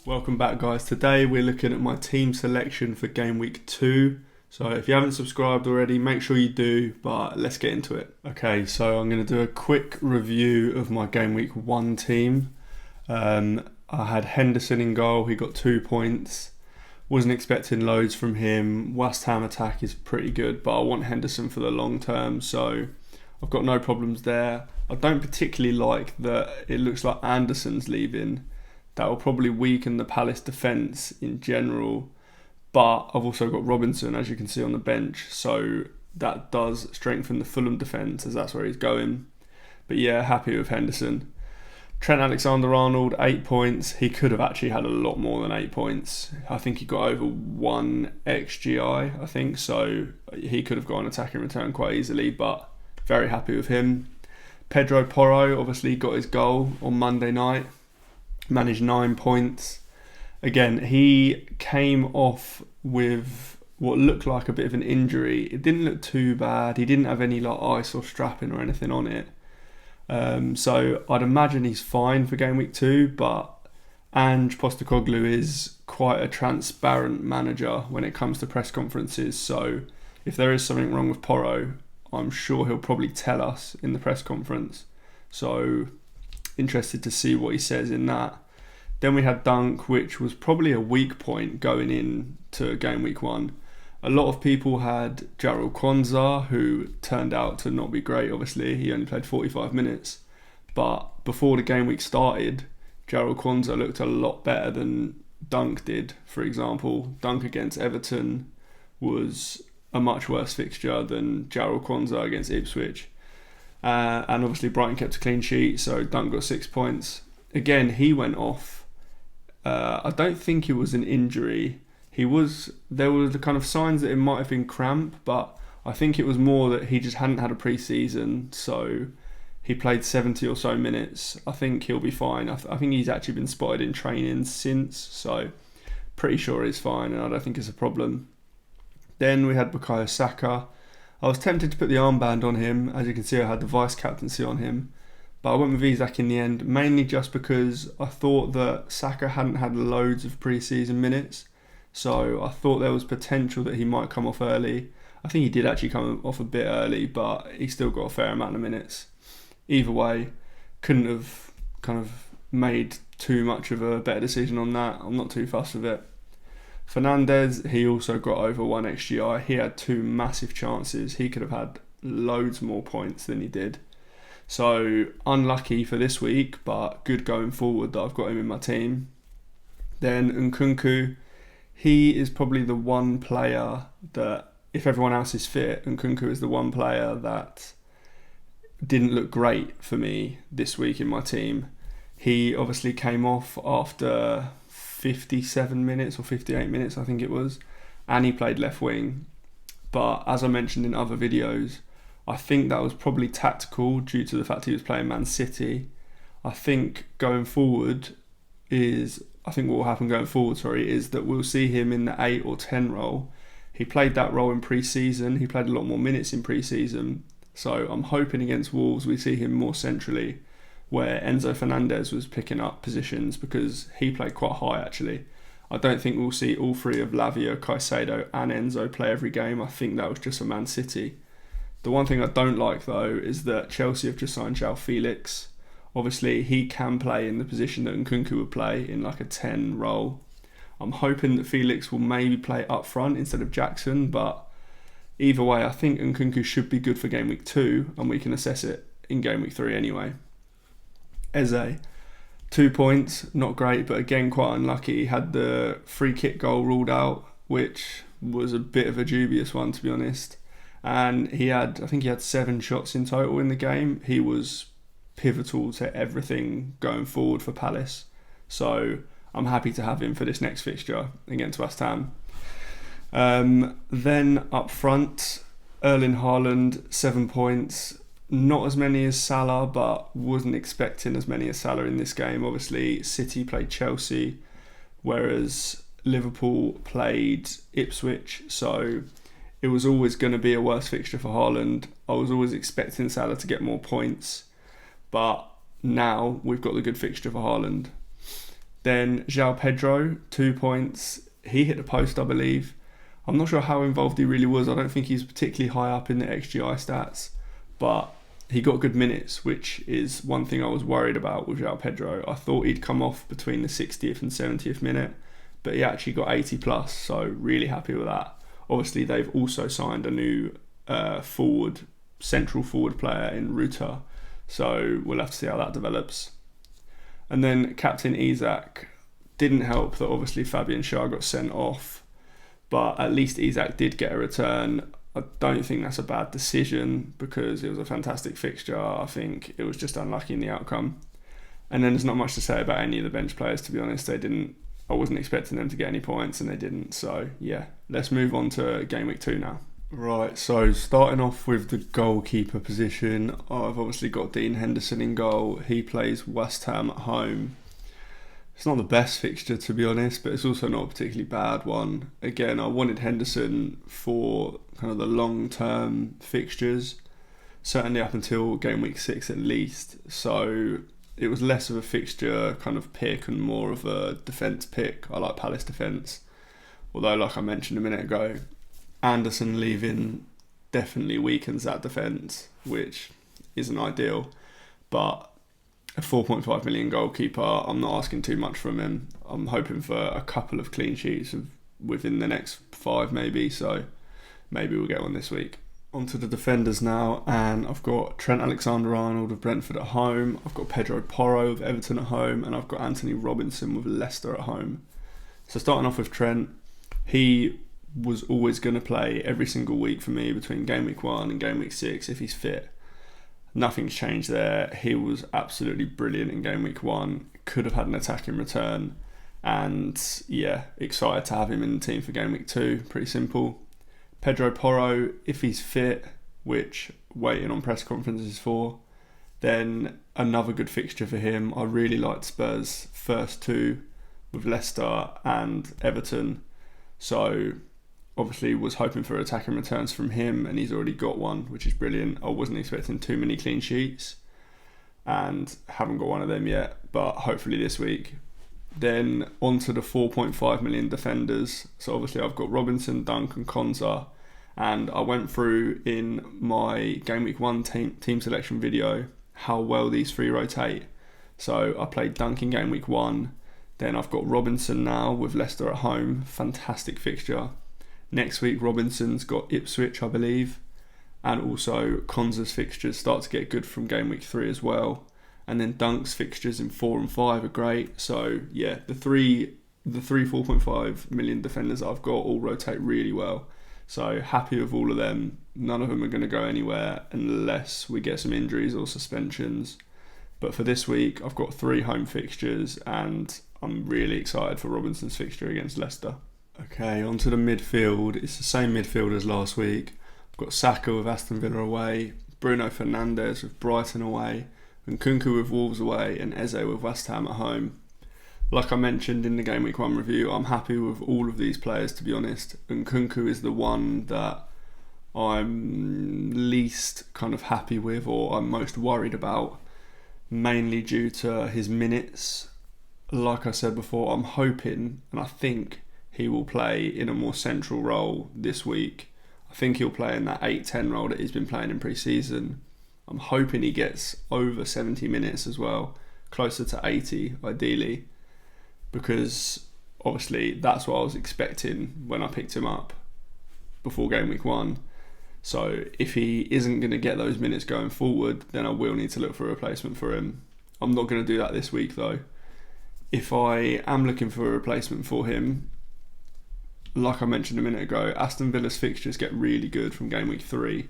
Welcome back, guys. Today we're looking at my team selection for game week 2. So if you haven't subscribed already, make sure you do, but let's get into it. Okay, so I'm going to do a quick review of my game week 1 team. I had Henderson in goal. He got 2 points. Wasn't expecting loads from him. West Ham attack is pretty good, but I want Henderson for the long term, so I've got no problems there. I don't particularly like that it looks like Anderson's leaving. That will probably weaken the Palace defence in general. But I've also got Robinson, as you can see, on the bench. So that does strengthen the Fulham defence, as that's where he's going. But yeah, happy with Henderson. Trent Alexander-Arnold, 8 points. He could have actually had a lot more than 8 points. I think he got over 1 XGI, I think. So he could have got an attacking return quite easily, but very happy with him. Pedro Porro obviously got his goal on Monday night. Managed 9 points. Again, he came off with what looked like a bit of an injury. It didn't look too bad. He didn't have any like ice or strapping or anything on it. So I'd imagine he's fine for game week 2, but Ange Postecoglou is quite a transparent manager when it comes to press conferences. So if there is something wrong with Porro, I'm sure he'll probably tell us in the press conference. So interested to see what he says in that. Then we had Dunk, which was probably a weak point going into game week 1. A lot of people had Jarrell Kwanzaa, who turned out to not be great, obviously. He only played 45 minutes. But before the game week started, Jarrell Kwanzaa looked a lot better than Dunk did. For example, Dunk against Everton was a much worse fixture than Jarrell Kwanzaa against Ipswich. And obviously Brighton kept a clean sheet, so Dunk got 6 points. Again, he went off. I don't think it was an injury. There was the kind of signs that it might have been cramp, but I think it was more that he just hadn't had a pre-season, so he played 70 or so minutes. I think he'll be fine. I think he's actually been spotted in training since, so pretty sure he's fine, and I don't think it's a problem. Then we had Bukayo Saka. I was tempted to put the armband on him. As you can see, I had the vice captaincy on him. But I went with Isak in the end, mainly just because I thought that Saka hadn't had loads of pre-season minutes. So I thought there was potential that he might come off early. I think he did actually come off a bit early, but he still got a fair amount of minutes. Either way, couldn't have kind of made too much of a better decision on that. I'm not too fussed with it. Fernandes, he also got over 1 XGI. He had 2 massive chances. He could have had loads more points than he did. So unlucky for this week, but good going forward that I've got him in my team. Then Nkunku, he is probably the one player that, if everyone else is fit, Nkunku is the one player that didn't look great for me this week in my team. He obviously came off after 57 minutes or 58 minutes, I think it was, and he played left wing. But as I mentioned in other videos, I think that was probably tactical due to the fact he was playing Man City. I think what will happen going forward, is that we'll see him in the 8 or 10 role. He played that role in pre-season. He played a lot more minutes in pre-season. So I'm hoping against Wolves we see him more centrally, where Enzo Fernandez was picking up positions, because he played quite high actually. I don't think we'll see all 3 of Lavia, Caicedo and Enzo play every game. I think that was just for Man City. The one thing I don't like though is that Chelsea have just signed João Felix. Obviously he can play in the position that Nkunku would play, in like a 10 role. I'm hoping that Felix will maybe play up front instead of Jackson, but either way I think Nkunku should be good for game week 2, and we can assess it in game week 3 anyway. Eze, 2 points, not great, but again quite unlucky. He had the free kick goal ruled out, which was a bit of a dubious one to be honest. And I think he had 7 shots in total in the game. He was pivotal to everything going forward for Palace. So I'm happy to have him for this next fixture against West Ham. Then up front, Erling Haaland, 7 points. Not as many as Salah, but wasn't expecting as many as Salah in this game. Obviously, City played Chelsea, whereas Liverpool played Ipswich. So it was always going to be a worse fixture for Haaland. I was always expecting Salah to get more points. But now we've got the good fixture for Haaland. Then João Pedro, 2 points. He hit the post, I believe. I'm not sure how involved he really was. I don't think he's particularly high up in the XGI stats, but he got good minutes, which is one thing I was worried about with João Pedro. I thought he'd come off between the 60th and 70th minute, but he actually got 80 plus, so really happy with that. Obviously, they've also signed a new central forward player in Ruta, so we'll have to see how that develops. And then Captain Isak, didn't help that obviously Fabian Schär got sent off, but at least Isak did get a return. I don't think that's a bad decision because it was a fantastic fixture. I think it was just unlucky in the outcome. And then there's not much to say about any of the bench players, to be honest. I wasn't expecting them to get any points and they didn't. So yeah, let's move on to Game Week 2 now. Right, so starting off with the goalkeeper position, I've obviously got Dean Henderson in goal. He plays West Ham at home. It's not the best fixture, to be honest, but it's also not a particularly bad one. Again, I wanted Henderson for kind of the long-term fixtures, certainly up until Game Week 6 at least. So it was less of a fixture kind of pick and more of a defence pick. I like Palace defence. Although, like I mentioned a minute ago, Anderson leaving definitely weakens that defence, which isn't ideal. But a 4.5 million goalkeeper, I'm not asking too much from him. I'm hoping for a couple of clean sheets within the next 5 maybe, so maybe we'll get one this week. On to the defenders now, and I've got Trent Alexander-Arnold of Brentford at home, I've got Pedro Porro of Everton at home, and I've got Anthony Robinson with Leicester at home. So starting off with Trent, he was always going to play every single week for me between Game Week 1 and Game Week 6 if he's fit. Nothing's changed there. He was absolutely brilliant in Game Week 1. Could have had an attacking return. And yeah, excited to have him in the team for Game Week 2. Pretty simple. Pedro Porro, if he's fit, which waiting on press conferences for, then another good fixture for him. I really liked Spurs' first 2 with Leicester and Everton. So obviously was hoping for attacking returns from him, and he's already got one, which is brilliant. I wasn't expecting too many clean sheets and haven't got one of them yet, but hopefully this week. Then on to the 4.5 million defenders. So obviously I've got Robinson, Dunk and Konza, and I went through in my Game Week 1 team selection video how well these 3 rotate. So I played Dunk in Game Week 1, then I've got Robinson now with Leicester at home, fantastic fixture. Next week, Robinson's got Ipswich, I believe. And also, Konza's fixtures start to get good from Game Week 3 as well. And then Dunk's fixtures in 4 and 5 are great. So, yeah, the three 4.5 million defenders I've got all rotate really well. So, happy with all of them. None of them are going to go anywhere unless we get some injuries or suspensions. But for this week, I've got 3 home fixtures and I'm really excited for Robinson's fixture against Leicester. Okay, on to the midfield. It's the same midfield as last week. I've got Saka with Aston Villa away, Bruno Fernandes with Brighton away, Nkunku with Wolves away, and Eze with West Ham at home. Like I mentioned in the Game Week 1 review, I'm happy with all of these players, to be honest. Nkunku is the one that I'm least kind of happy with, or I'm most worried about, mainly due to his minutes. Like I said before, I'm hoping, and I think he will play in a more central role this week. I think he'll play in that 8-10 role that he's been playing in pre-season. I'm hoping he gets over 70 minutes as well, closer to 80 ideally, because obviously that's what I was expecting when I picked him up before Game Week 1. So if he isn't going to get those minutes going forward, then I will need to look for a replacement for him. I'm not going to do that this week though. If I am looking for a replacement for him, like I mentioned a minute ago, Aston Villa's fixtures get really good from Game Week 3.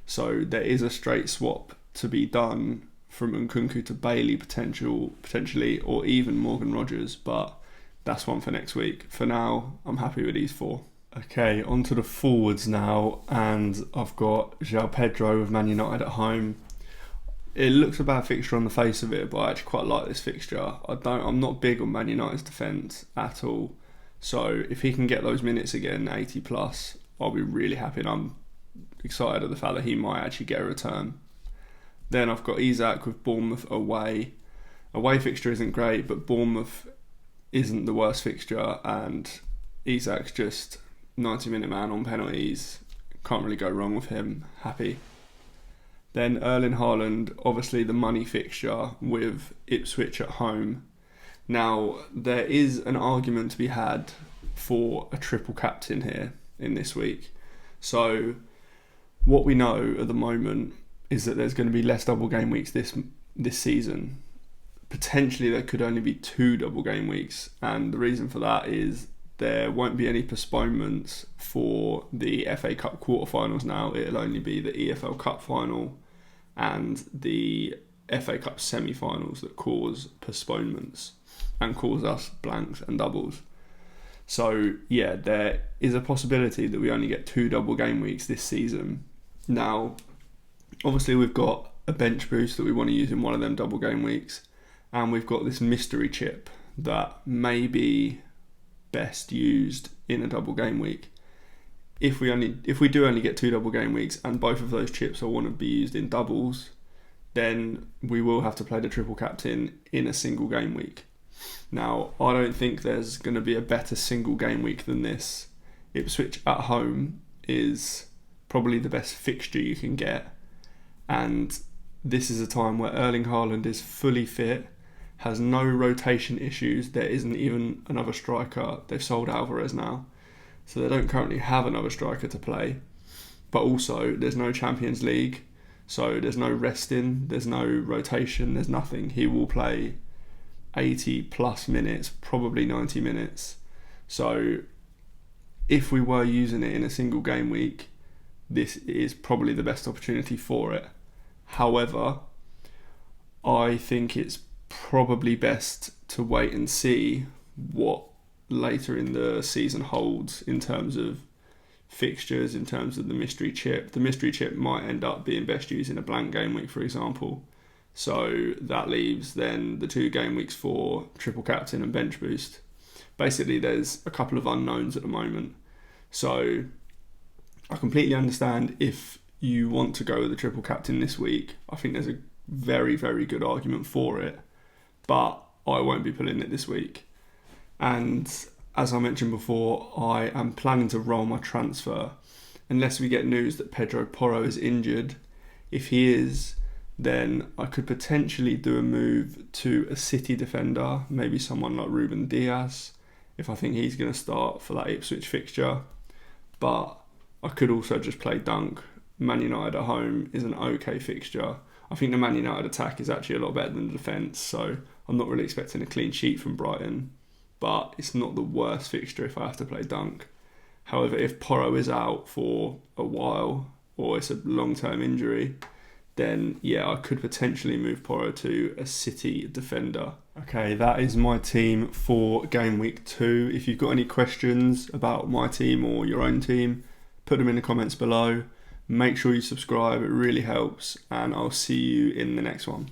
So there is a straight swap to be done from Nkunku to Bailey potentially, or even Morgan Rogers, but that's one for next week. For now, I'm happy with these 4. Okay, on to the forwards now, and I've got João Pedro with Man United at home. It looks a bad fixture on the face of it, but I actually quite like this fixture. I'm not big on Man United's defence at all. So if he can get those minutes again, 80 plus, I'll be really happy, and I'm excited at the fact that he might actually get a return. Then I've got Isak with Bournemouth away. Away fixture isn't great, but Bournemouth isn't the worst fixture, and Isak's just 90-minute man on penalties. Can't really go wrong with him. Happy. Then Erling Haaland, obviously the money fixture with Ipswich at home. Now, there is an argument to be had for a triple captain here in this week. So, what we know at the moment is that there's going to be less double game weeks this season. Potentially there could only be 2 double game weeks, and the reason for that is there won't be any postponements for the FA Cup quarterfinals now. It'll only be the EFL Cup final and the FA Cup semi-finals that cause postponements and cause us blanks and doubles. So yeah, there is a possibility that we only get 2 double game weeks this season. Now, obviously we've got a bench boost that we want to use in one of them double game weeks, and we've got this mystery chip that may be best used in a double game week. If we do only get 2 double game weeks and both of those chips will want to be used in doubles, then we will have to play the triple captain in a single game week. Now, I don't think there's going to be a better single game week than this. Ipswich at home is probably the best fixture you can get, and this is a time where Erling Haaland is fully fit, has no rotation issues. There isn't even another striker. They've sold Alvarez now, so they don't currently have another striker to play. But also, there's no Champions League, so there's no resting, there's no rotation, there's nothing. He will play 80 plus minutes, probably 90 minutes. So if we were using it in a single game week, this is probably the best opportunity for it. However, I think it's probably best to wait and see what later in the season holds in terms of fixtures, in terms of the mystery chip. The mystery chip might end up being best used in a blank game week, for example. So that leaves then the 2 game weeks for triple captain and bench boost. Basically, there's a couple of unknowns at the moment. So I completely understand if you want to go with the triple captain this week. I think there's a very, very good argument for it, but I won't be pulling it this week. And as I mentioned before, I am planning to roll my transfer unless we get news that Pedro Porro is injured. If he is, then I could potentially do a move to a City defender, maybe someone like Ruben Diaz, if I think he's going to start for that Ipswich fixture. But I could also just play Dunk. Man United at home is an okay fixture. I think the Man United attack is actually a lot better than the defence, so I'm not really expecting a clean sheet from Brighton, but it's not the worst fixture if I have to play Dunk. However, if Porro is out for a while, or it's a long-term injury, then yeah, I could potentially move Porro to a City defender. Okay, that is my team for Game Week 2. If you've got any questions about my team or your own team, put them in the comments below. Make sure you subscribe, it really helps, and I'll see you in the next one.